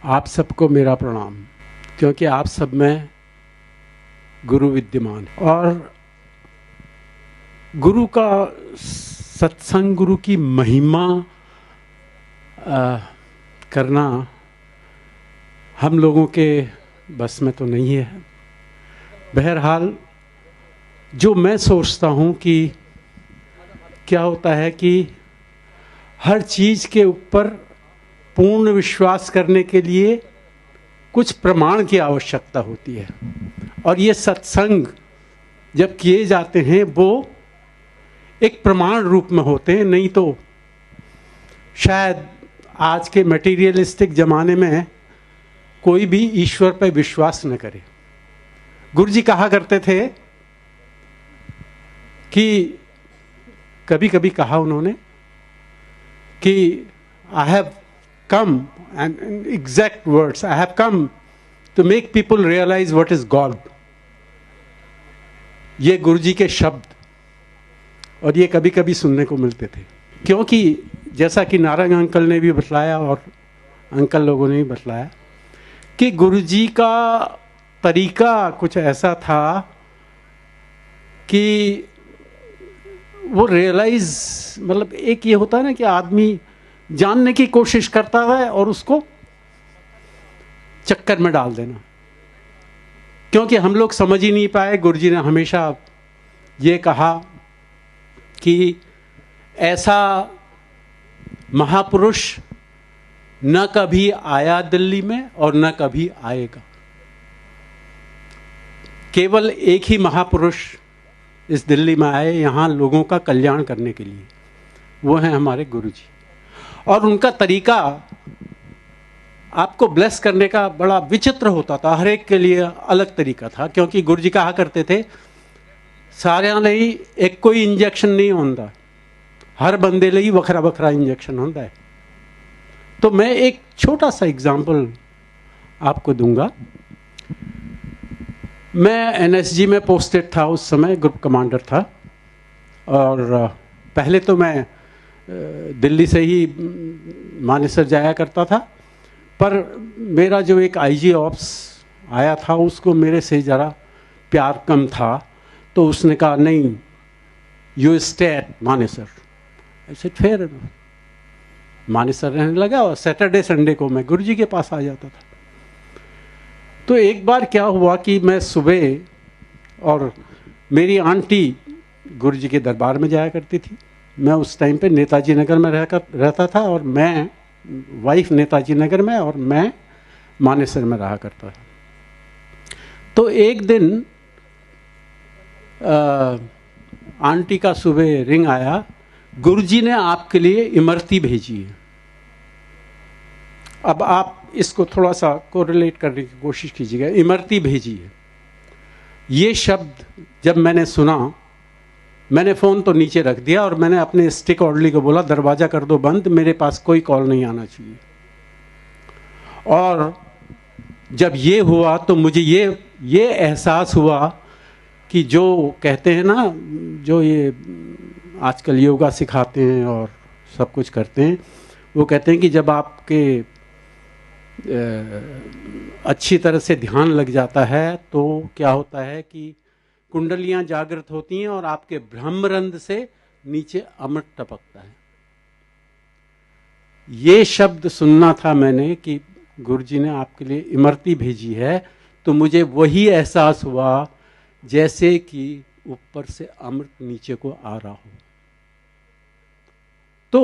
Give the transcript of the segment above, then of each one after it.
आप सबको मेरा प्रणाम, क्योंकि आप सब में गुरु विद्यमान है। और गुरु का सत्संग, गुरु की महिमा करना हम लोगों के बस में तो नहीं है। बहरहाल जो मैं सोचता हूँ कि क्या होता है कि हर चीज़ के ऊपर पूर्ण विश्वास करने के लिए कुछ प्रमाण की आवश्यकता होती है, और ये सत्संग जब किए जाते हैं वो एक प्रमाण रूप में होते हैं। नहीं तो शायद आज के मटेरियलिस्टिक ज़माने में कोई भी ईश्वर पर विश्वास न करे। गुरु जी कहा करते थे कि कभी कभी कहा उन्होंने कि I have come, and in exact words, I have come to make people realize what is God. ये गुरु जी के शब्द, और ये कभी कभी सुनने को मिलते थे, क्योंकि जैसा कि नारंग अंकल ने भी बतलाया और अंकल लोगों ने भी बतलाया कि गुरु जी का तरीका कुछ ऐसा था कि वो रियलाइज, मतलब एक ये होता है ना कि आदमी जानने की कोशिश करता है और उसको चक्कर में डाल देना, क्योंकि हम लोग समझ ही नहीं पाए। गुरु जी ने हमेशा ये कहा कि ऐसा महापुरुष न कभी आया दिल्ली में और न कभी आएगा। केवल एक ही महापुरुष इस दिल्ली में आए यहाँ लोगों का कल्याण करने के लिए, वो हैं हमारे गुरु जी। और उनका तरीका आपको ब्लेस करने का बड़ा विचित्र होता था, हर एक के लिए अलग तरीका था। क्योंकि गुरु जी कहा करते थे सारे ਲਈ एक कोई इंजेक्शन नहीं होता, हर बंदे ਲਈ ਵੱਖਰਾ ਵੱਖਰਾ इंजेक्शन होता है। तो मैं एक छोटा सा एग्जाम्पल आपको दूंगा। मैं एनएसजी में पोस्टेड था, उस समय ग्रुप कमांडर था, और पहले तो मैं दिल्ली से ही मानेसर जाया करता था, पर मेरा जो एक आईजी ऑप्स आया था उसको मेरे से ज़रा प्यार कम था, तो उसने कहा नहीं, यू स्टे एट मानेसर। ऐसे फिर मानेसर रहने लगा, और सैटरडे संडे को मैं गुरुजी के पास आ जाता था। तो एक बार क्या हुआ कि मैं सुबह, और मेरी आंटी गुरुजी के दरबार में जाया करती थी, मैं उस टाइम पे नेताजी नगर में रहता था, और मैं वाइफ नेताजी नगर में और मैं मानेसर में रहा करता था। तो एक दिन आंटी का सुबह रिंग आया, गुरुजी ने आपके लिए इमरती भेजी है। अब आप इसको थोड़ा सा कोरिलेट करने की कोशिश कीजिएगा। इमरती भेजी है, ये शब्द जब मैंने सुना, मैंने फ़ोन तो नीचे रख दिया और मैंने अपने स्टिक ऑर्डली को बोला दरवाज़ा कर दो बंद, मेरे पास कोई कॉल नहीं आना चाहिए। और जब ये हुआ तो मुझे ये एहसास हुआ कि जो कहते हैं ना, जो ये आजकल योगा सिखाते हैं और सब कुछ करते हैं, वो कहते हैं कि जब आपके अच्छी तरह से ध्यान लग जाता है तो क्या होता है कि कुंडलियां जागृत होती हैं और आपके ब्रह्मरंध्र से नीचे अमृत टपकता है। ये शब्द सुनना था मैंने कि गुरुजी ने आपके लिए इमरती भेजी है, तो मुझे वही एहसास हुआ जैसे कि ऊपर से अमृत नीचे को आ रहा हो। तो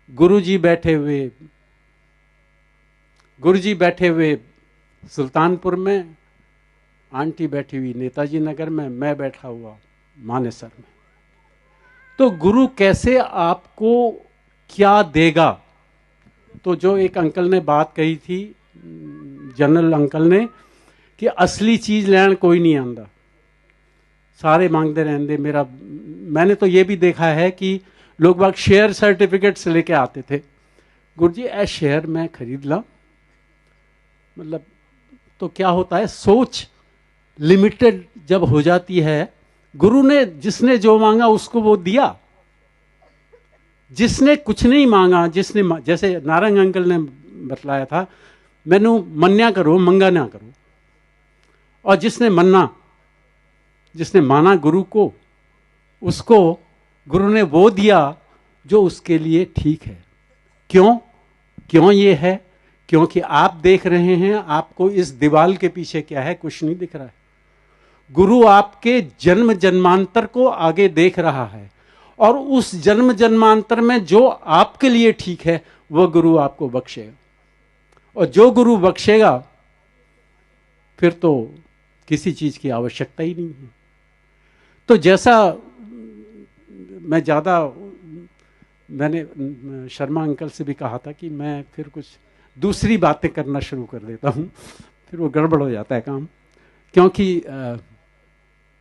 गुरुजी बैठे हुए सुल्तानपुर में, आंटी बैठी हुई नेताजी नगर में, मैं बैठा हुआ मानेसर में। तो गुरु कैसे आपको क्या देगा? तो जो एक अंकल ने बात कही थी, जनरल अंकल ने, कि असली चीज़ लैन कोई नहीं आंदा, सारे मांगते रहते। मैंने तो ये भी देखा है कि लोग बाग शेयर सर्टिफिकेट्स लेके आते थे, गुरुजी ए शेयर मैं खरीद ला। मतलब तो क्या होता है, सोच लिमिटेड जब हो जाती है। गुरु ने जिसने जो मांगा उसको वो दिया, जिसने कुछ नहीं मांगा, जैसे नारंग अंकल ने बतलाया था, मैनू मन्या करो मंगा ना करो। और जिसने माना गुरु को, उसको गुरु ने वो दिया जो उसके लिए ठीक है। क्यों ये है? क्योंकि आप देख रहे हैं, आपको इस दीवाल के पीछे क्या है, कुछ नहीं दिख रहा है। गुरु आपके जन्म जन्मांतर को आगे देख रहा है, और उस जन्म जन्मांतर में जो आपके लिए ठीक है वह गुरु आपको बख्शेगा। और जो गुरु बख्शेगा फिर तो किसी चीज की आवश्यकता ही नहीं है। तो जैसा मैंने शर्मा अंकल से भी कहा था कि मैं फिर कुछ दूसरी बातें करना शुरू कर देता हूँ, फिर वो गड़बड़ हो जाता है काम। क्योंकि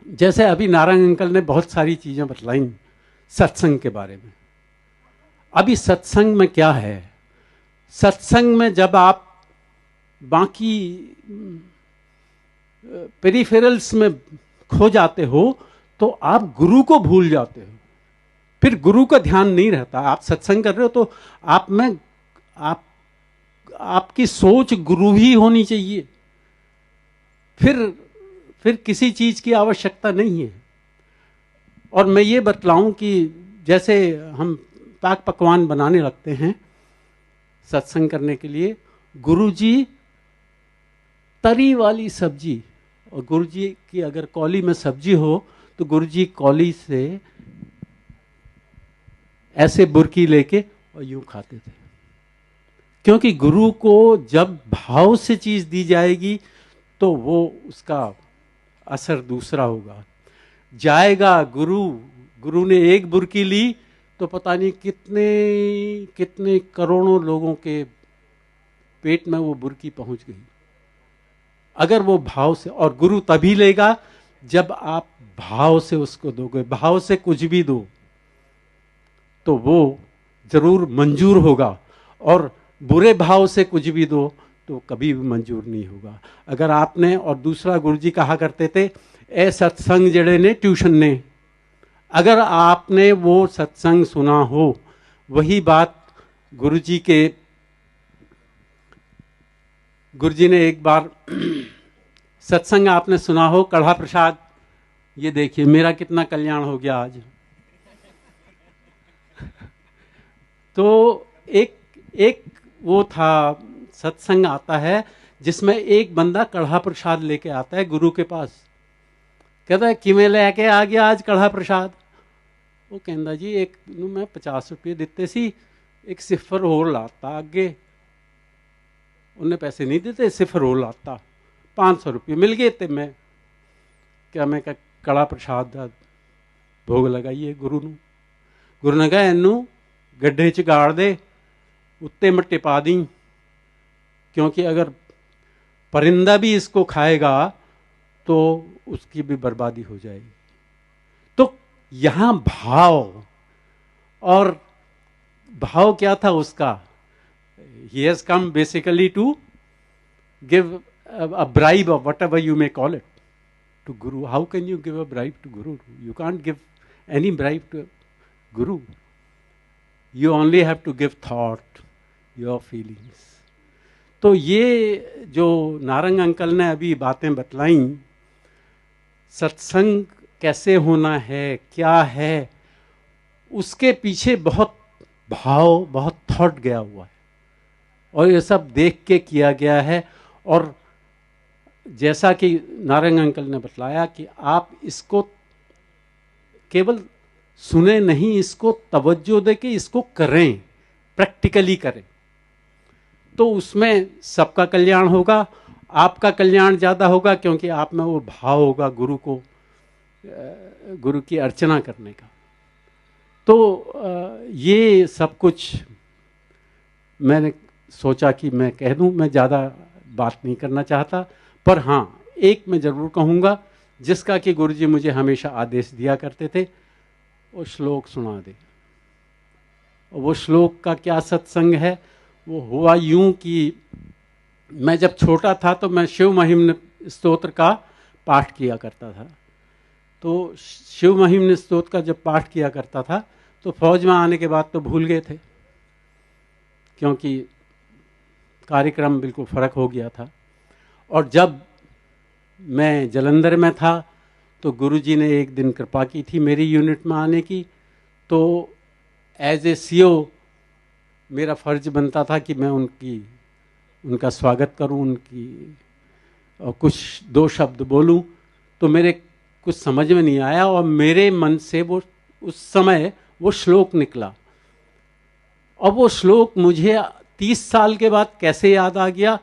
जैसे अभी नारायण अंकल ने बहुत सारी चीज़ें बतलाई सत्संग के बारे में। अभी सत्संग में क्या है? सत्संग में जब आप बाकी पेरिफेरल्स में खो जाते हो तो आप गुरु को भूल जाते हो, फिर गुरु का ध्यान नहीं रहता। आप सत्संग कर रहे हो तो आप में आपकी सोच गुरु ही होनी चाहिए, फिर किसी चीज की आवश्यकता नहीं है। और मैं ये बतलाऊं कि जैसे हम पाक पकवान बनाने लगते हैं सत्संग करने के लिए, गुरुजी तरी वाली सब्जी, और गुरुजी की अगर कौली में सब्जी हो तो गुरुजी कौली से ऐसे बुरकी लेके और यूं खाते थे। क्योंकि गुरु को जब भाव से चीज दी जाएगी तो वो उसका असर दूसरा होगा। जाएगा गुरु ने एक बुरकी ली तो पता नहीं कितने कितने करोड़ों लोगों के पेट में वो बुरकी पहुंच गई, अगर वो भाव से। और गुरु तभी लेगा जब आप भाव से उसको दोगे। भाव से कुछ भी दो तो वो जरूर मंजूर होगा, और बुरे भाव से कुछ भी दो तो कभी भी मंजूर नहीं होगा। अगर आपने, और दूसरा गुरुजी कहा करते थे, ए सत्संग जड़े ने ट्यूशन ने, अगर आपने वो सत्संग सुना हो, वही बात गुरुजी ने एक बार सत्संग आपने सुना हो, कढ़ा प्रसाद, ये देखिए मेरा कितना कल्याण हो गया आज। तो एक वो था सत्संग आता है जिसमें एक बंदा कढ़ा प्रसाद लेके आता है गुरु के पास। कहता है किमें लेके आ गया आज कढ़ा प्रसाद? वो कहता जी एक मैं 50 रुपये दिते सी, एक सिफर होर लाता आगे। उन्हें पैसे नहीं देते, सिफर होर लाता, 500 रुपये मिल गए ते मैं कड़ा प्रसाद दा भोग लगाइए गुरु नूं। गुरु ने कहा इनू गड्ढे च गाड़ दे, उत्ते मट्टे पा दी, क्योंकि अगर परिंदा भी इसको खाएगा तो उसकी भी बर्बादी हो जाएगी। तो यहां भाव क्या था उसका? He has come basically to give a bribe or whatever you may call it to Guru. How can you give a bribe to Guru? You can't give any bribe to Guru. You only have to give thought, your feelings. तो ये जो Narang uncle ने अभी बातें बतलाई, सत्संग कैसे होना है, क्या है, उसके पीछे बहुत भाव, बहुत थॉट गया हुआ है, और ये सब देख के किया गया है। और जैसा कि नारंग अंकल ने बतलाया कि आप इसको केवल सुने नहीं, इसको तवज्जो दे के इसको करें, प्रैक्टिकली करें, तो उसमें सबका कल्याण होगा, आपका कल्याण ज़्यादा होगा, क्योंकि आप में वो भाव होगा गुरु की अर्चना करने का। तो ये सब कुछ मैंने सोचा कि मैं कह दूं। मैं ज़्यादा बात नहीं करना चाहता, पर हाँ एक मैं ज़रूर कहूँगा जिसका कि गुरुजी मुझे हमेशा आदेश दिया करते थे, वो श्लोक सुना दे। वो श्लोक का क्या सत्संग है? वो हुआ यूं कि मैं जब छोटा था तो मैं शिव महिम्न स्तोत्र का पाठ किया करता था। तो शिव महिम्न स्तोत्र का जब पाठ किया करता था तो फौज में आने के बाद तो भूल गए थे, क्योंकि कार्यक्रम बिल्कुल फ़र्क हो गया था। और जब मैं जालंधर में था तो गुरुजी ने एक दिन कृपा की थी मेरी यूनिट में आने की, तो एज ए सीओ मेरा फ़र्ज बनता था कि मैं उनका स्वागत करूं, और कुछ दो शब्द बोलूं। तो मेरे कुछ समझ में नहीं आया और मेरे मन से वो उस समय वो श्लोक निकला, और वो श्लोक मुझे 30 साल के बाद कैसे याद आ गया,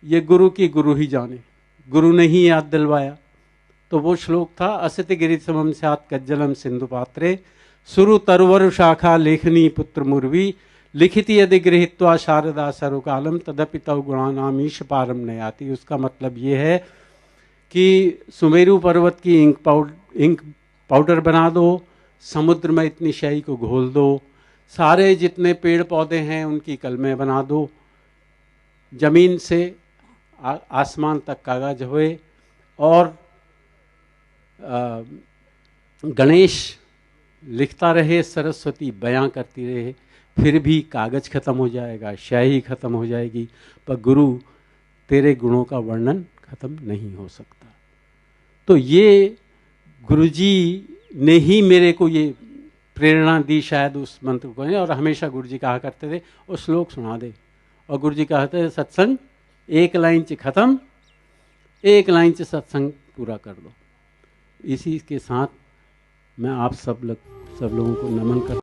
ये गुरु की गुरु ही जाने, गुरु ने ही याद दिलवाया। तो वो श्लोक था, असित गिरि समम स्यात् कज्जलम सिंधु पात्रे सुरु तरवर शाखा लेखनी पुत्र मुर्वी लिखिति यदि गृहीत्वा शारदा सर्वकालम तदपि तव गुणानामीश पारम नयाति। उसका मतलब ये है कि सुमेरु पर्वत की इंक पाउडर बना दो, समुद्र में इतनी स्याही को घोल दो, सारे जितने पेड़ पौधे हैं उनकी कलमें बना दो, जमीन से आसमान तक कागज हुए, और गणेश लिखता रहे, सरस्वती बयां करती रहे, फिर भी कागज खत्म हो जाएगा, स्याही खत्म हो जाएगी, पर गुरु तेरे गुणों का वर्णन खत्म नहीं हो सकता। तो ये गुरुजी ने ही मेरे को ये प्रेरणा दी शायद उस मंत्र को, और हमेशा गुरुजी कहा करते थे वो श्लोक सुना दे, और गुरुजी कहते थे सत्संग एक लाइन से खत्म, एक लाइन से सत्संग पूरा कर दो। इसी के साथ मैं आप सब लोगों को नमन करता हूँ।